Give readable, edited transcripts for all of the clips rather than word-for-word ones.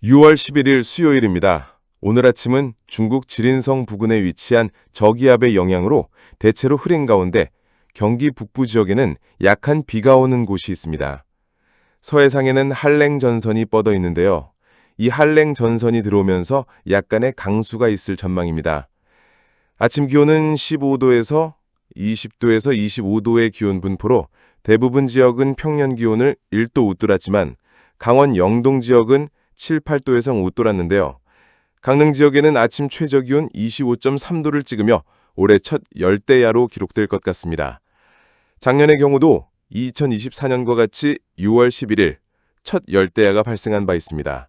6월 11일 수요일입니다. 오늘 아침은 중국 지린성 부근에 위치한 저기압의 영향으로 대체로 흐린 가운데 경기 북부 지역에는 약한 비가 오는 곳이 있습니다. 서해상에는 한랭 전선이 뻗어 있는데요. 이 한랭 전선이 들어오면서 약간의 강수가 있을 전망입니다. 아침 기온은 15도에서 20도에서 25도의 기온 분포로 대부분 지역은 평년 기온을 1도 웃돌았지만 강원 영동 지역은 7, 8도에서 웃돌았는데요. 강릉 지역에는 아침 최저 기온 25.3도를 찍으며 올해 첫 열대야로 기록될 것 같습니다. 작년의 경우도 2024년과 같이 6월 11일 첫 열대야가 발생한 바 있습니다.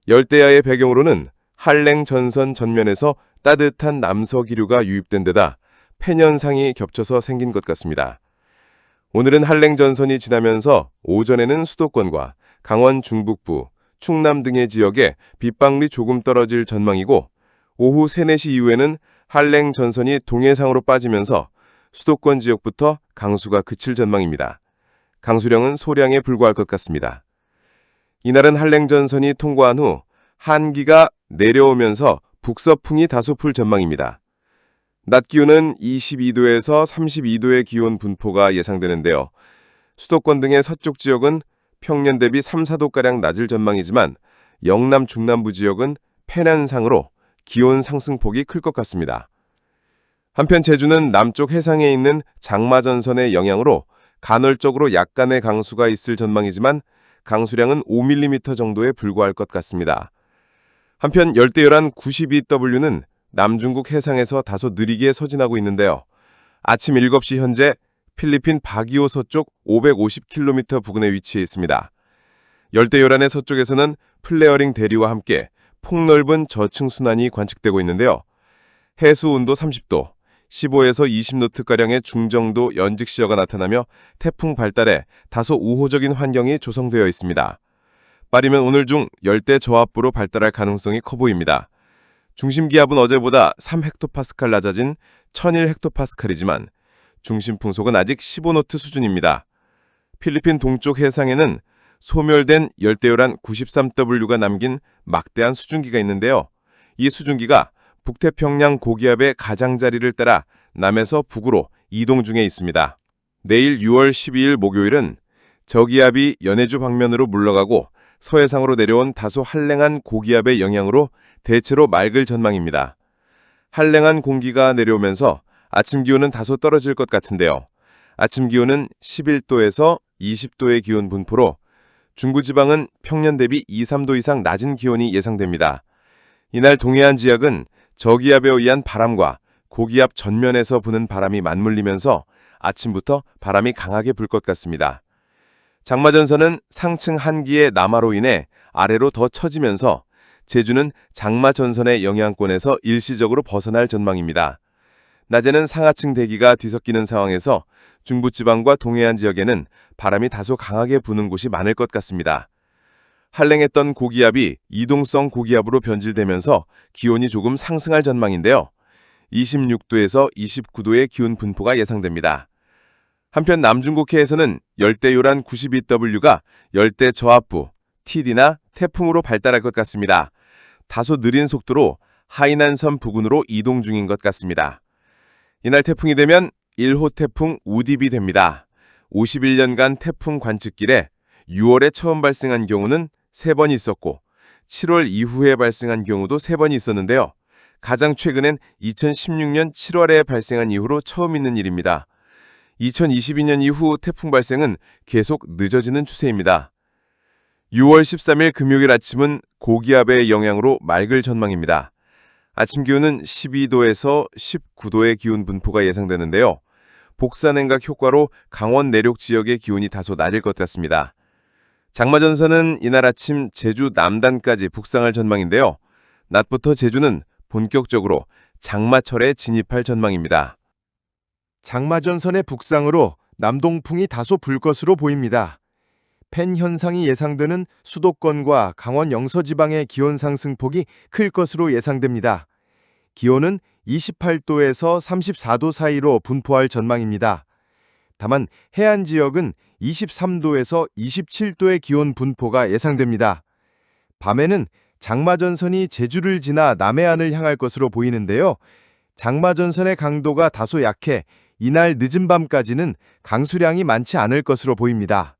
열대야의 배경으로는 한랭 전선 전면에서 따뜻한 남서기류가 유입된 데다 팬현상이 겹쳐서 생긴 것 같습니다. 오늘은 한랭 전선이 지나면서 오전에는 수도권과 강원 중북부, 충남 등의 지역에 빗방울이 조금 떨어질 전망이고 오후 3, 4시 이후에는 한랭 전선이 동해상으로 빠지면서 수도권 지역부터 강수가 그칠 전망입니다. 강수량은 소량에 불과할 것 같습니다. 이날은 한랭 전선이 통과한 후 한기가 내려오면서 북서풍이 다소 풀 전망입니다. 낮 기온은 22도에서 32도의 기온 분포가 예상되는데요. 수도권 등의 서쪽 지역은 평년 대비 3, 4도가량 낮을 전망이지만 영남 중남부 지역은 편안상으로 기온 상승폭이 클 것 같습니다. 한편 제주는 남쪽 해상에 있는 장마전선의 영향으로 간헐적으로 약간의 강수가 있을 전망이지만 강수량은 5mm 정도에 불과할 것 같습니다. 한편 열대요란 92W는 남중국 해상에서 다소 느리게 서진하고 있는데요. 아침 7시 현재 필리핀 바기오 서쪽 550km 부근에 위치해 있습니다. 열대요란의 서쪽에서는 플레어링 대리와 함께 폭넓은 저층 순환이 관측되고 있는데요. 해수 온도 30도, 15에서 20노트가량의 중정도 연직시야가 나타나며 태풍 발달에 다소 우호적인 환경이 조성되어 있습니다. 빠르면 오늘 중 열대 저압부로 발달할 가능성이 커 보입니다. 중심 기압은 어제보다 3헥토파스칼 낮아진 1001헥토파스칼이지만 중심 풍속은 아직 15노트 수준입니다. 필리핀 동쪽 해상에는 소멸된 열대요란 93W가 남긴 막대한 수증기가 있는데요. 이 수증기가 북태평양 고기압의 가장자리를 따라 남에서 북으로 이동 중에 있습니다. 내일 6월 12일 목요일은 저기압이 연해주 방면으로 물러가고 서해상으로 내려온 다소 한랭한 고기압의 영향으로 대체로 맑을 전망입니다. 한랭한 공기가 내려오면서 아침 기온은 다소 떨어질 것 같은데요. 아침 기온은 11도에서 20도의 기온 분포로 중부지방은 평년 대비 2, 3도 이상 낮은 기온이 예상됩니다. 이날 동해안 지역은 저기압에 의한 바람과 고기압 전면에서 부는 바람이 맞물리면서 아침부터 바람이 강하게 불 것 같습니다. 장마전선은 상층 한기의 남하로 인해 아래로 더 처지면서 제주는 장마전선의 영향권에서 일시적으로 벗어날 전망입니다. 낮에는 상하층 대기가 뒤섞이는 상황에서 중부지방과 동해안 지역에는 바람이 다소 강하게 부는 곳이 많을 것 같습니다. 한랭했던 고기압이 이동성 고기압으로 변질되면서 기온이 조금 상승할 전망인데요. 26도에서 29도의 기온 분포가 예상됩니다. 한편 남중국해에서는 열대요란 92W가 열대 저압부, TD나 태풍으로 발달할 것 같습니다. 다소 느린 속도로 하이난섬 부근으로 이동 중인 것 같습니다. 이날 태풍이 되면 1호 태풍 우딥이 됩니다. 51년간 태풍 관측길에 6월에 처음 발생한 경우는 3번 있었고 7월 이후에 발생한 경우도 3번이 있었는데요. 가장 최근엔 2016년 7월에 발생한 이후로 처음 있는 일입니다. 2022년 이후 태풍 발생은 계속 늦어지는 추세입니다. 6월 13일 금요일 아침은 고기압의 영향으로 맑을 전망입니다. 아침 기온은 12도에서 19도의 기온 분포가 예상되는데요. 복사냉각 효과로 강원 내륙 지역의 기온이 다소 낮을 것 같습니다. 장마전선은 이날 아침 제주 남단까지 북상할 전망인데요. 낮부터 제주는 본격적으로 장마철에 진입할 전망입니다. 장마전선의 북상으로 남동풍이 다소 불 것으로 보입니다. 팬 현상이 예상되는 수도권과 강원 영서지방의 기온 상승폭이 클 것으로 예상됩니다. 기온은 28도에서 34도 사이로 분포할 전망입니다. 다만 해안 지역은 23도에서 27도의 기온 분포가 예상됩니다. 밤에는 장마전선이 제주를 지나 남해안을 향할 것으로 보이는데요. 장마전선의 강도가 다소 약해 이날 늦은 밤까지는 강수량이 많지 않을 것으로 보입니다.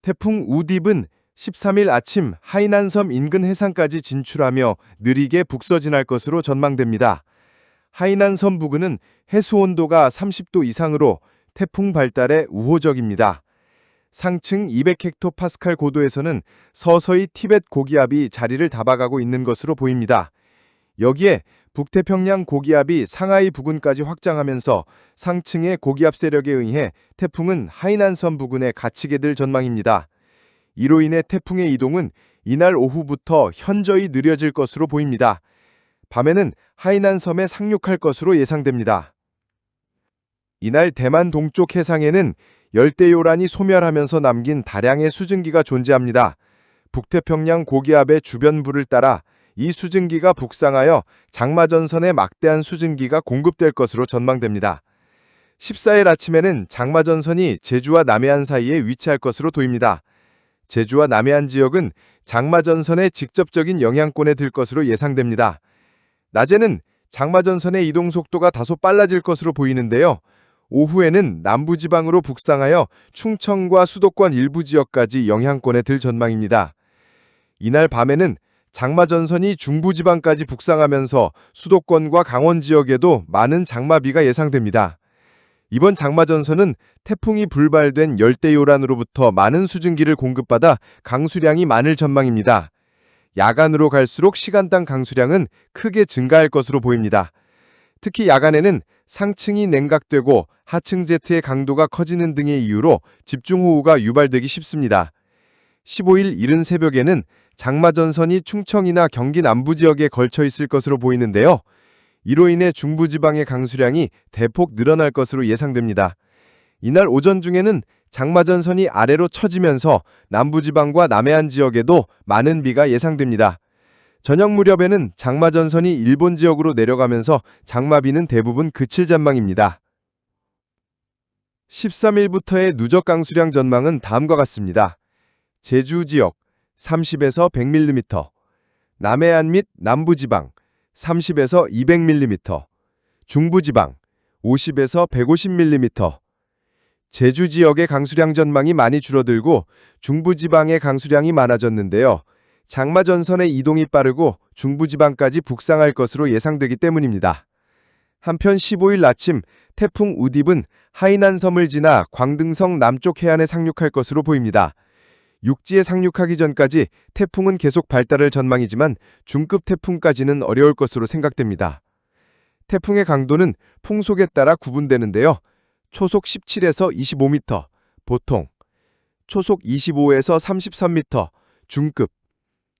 태풍 우딥은 13일 아침 하이난섬 인근 해상까지 진출하며 느리게 북서진할 것으로 전망됩니다. 하이난섬 부근은 해수 온도가 30도 이상으로 태풍 발달에 우호적입니다. 상층 200헥토파스칼 고도에서는 서서히 티벳 고기압이 자리를 잡아가고 있는 것으로 보입니다. 여기에 북태평양 고기압이 상하이 부근까지 확장하면서 상층의 고기압 세력에 의해 태풍은 하이난섬 부근에 갇히게 될 전망입니다. 이로 인해 태풍의 이동은 이날 오후부터 현저히 느려질 것으로 보입니다. 밤에는 하이난섬에 상륙할 것으로 예상됩니다. 이날 대만 동쪽 해상에는 열대요란이 소멸하면서 남긴 다량의 수증기가 존재합니다. 북태평양 고기압의 주변부를 따라 이 수증기가 북상하여 장마전선에 막대한 수증기가 공급될 것으로 전망됩니다. 14일 아침에는 장마전선이 제주와 남해안 사이에 위치할 것으로 보입니다. 제주와 남해안 지역은 장마전선의 직접적인 영향권에 들 것으로 예상됩니다. 낮에는 장마전선의 이동 속도가 다소 빨라질 것으로 보이는데요. 오후에는 남부지방으로 북상하여 충청과 수도권 일부 지역까지 영향권에 들 전망입니다. 이날 밤에는 장마전선이 중부지방까지 북상하면서 수도권과 강원 지역에도 많은 장마비가 예상됩니다. 이번 장마전선은 태풍이 불발된 열대요란으로부터 많은 수증기를 공급받아 강수량이 많을 전망입니다. 야간으로 갈수록 시간당 강수량은 크게 증가할 것으로 보입니다. 특히 야간에는 상층이 냉각되고 하층 제트의 강도가 커지는 등의 이유로 집중호우가 유발되기 쉽습니다. 15일 이른 새벽에는 장마전선이 충청이나 경기 남부 지역에 걸쳐 있을 것으로 보이는데요. 이로 인해 중부지방의 강수량이 대폭 늘어날 것으로 예상됩니다. 이날 오전 중에는 장마전선이 아래로 처지면서 남부지방과 남해안 지역에도 많은 비가 예상됩니다. 저녁 무렵에는 장마전선이 일본 지역으로 내려가면서 장마비는 대부분 그칠 전망입니다. 13일부터의 누적 강수량 전망은 다음과 같습니다. 제주 지역 30에서 100mm, 남해안 및 남부지방 30에서 200mm, 중부지방 50에서 150mm. 제주 지역의 강수량 전망이 많이 줄어들고 중부지방의 강수량이 많아졌는데요. 장마전선의 이동이 빠르고 중부지방까지 북상할 것으로 예상되기 때문입니다. 한편 15일 아침 태풍 우딥은 하이난섬을 지나 광등성 남쪽 해안에 상륙할 것으로 보입니다. 육지에 상륙하기 전까지 태풍은 계속 발달할 전망이지만 중급 태풍까지는 어려울 것으로 생각됩니다. 태풍의 강도는 풍속에 따라 구분되는데요. 초속 17에서 25m, 보통, 초속 25에서 33m, 중급,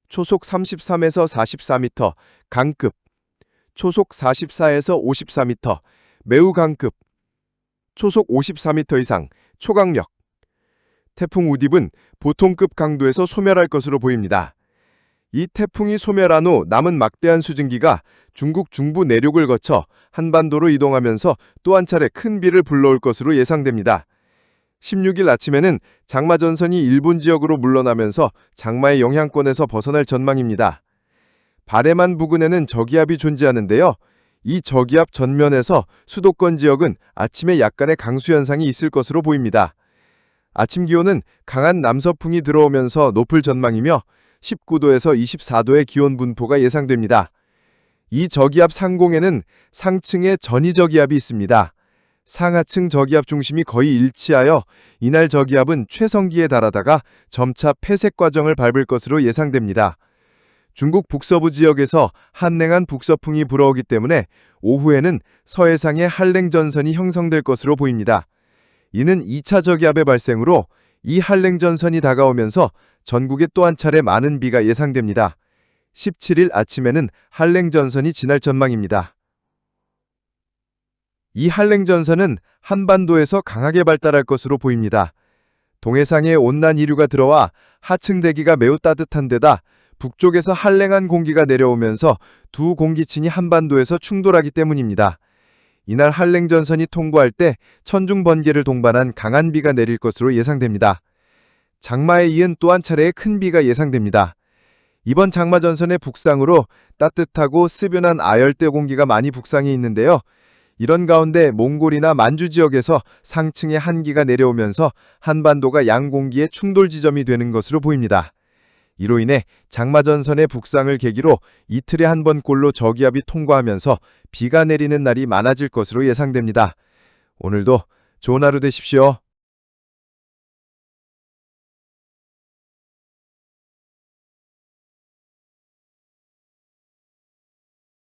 초속 33에서 44m, 강급, 초속 44에서 54m, 매우 강급, 초속 54m 이상, 초강력. 태풍 우딥은 보통급 강도에서 소멸할 것으로 보입니다. 이 태풍이 소멸한 후 남은 막대한 수증기가 중국 중부 내륙을 거쳐 한반도로 이동하면서 또 한 차례 큰 비를 불러올 것으로 예상됩니다. 16일 아침에는 장마전선이 일본 지역으로 물러나면서 장마의 영향권에서 벗어날 전망입니다. 바레만 부근에는 저기압이 존재하는데요. 이 저기압 전면에서 수도권 지역은 아침에 약간의 강수 현상이 있을 것으로 보입니다. 아침 기온은 강한 남서풍이 들어오면서 높을 전망이며 19도에서 24도의 기온 분포가 예상됩니다. 이 저기압 상공에는 상층에 전이저기압이 있습니다. 상하층 저기압 중심이 거의 일치하여 이날 저기압은 최성기에 달하다가 점차 폐색 과정을 밟을 것으로 예상됩니다. 중국 북서부 지역에서 한랭한 북서풍이 불어오기 때문에 오후에는 서해상에 한랭전선이 형성될 것으로 보입니다. 이는 2차 저기압의 발생으로 이 한랭전선이 다가오면서 전국에 또 한 차례 많은 비가 예상됩니다. 17일 아침에는 한랭전선이 지날 전망입니다. 이 한랭전선은 한반도에서 강하게 발달할 것으로 보입니다. 동해상에 온난 이류가 들어와 하층 대기가 매우 따뜻한 데다 북쪽에서 한랭한 공기가 내려오면서 두 공기층이 한반도에서 충돌하기 때문입니다. 이날 한랭전선이 통과할 때 천둥 번개를 동반한 강한 비가 내릴 것으로 예상됩니다. 장마에 이은 또 한 차례의 큰 비가 예상됩니다. 이번 장마전선의 북상으로 따뜻하고 습연한 아열대 공기가 많이 북상해 있는데요. 이런 가운데 몽골이나 만주 지역에서 상층의 한기가 내려오면서 한반도가 양공기의 충돌 지점이 되는 것으로 보입니다. 이로 인해 장마전선의 북상을 계기로 이틀에 한 번꼴로 저기압이 통과하면서 비가 내리는 날이 많아질 것으로 예상됩니다. 오늘도 좋은 하루 되십시오.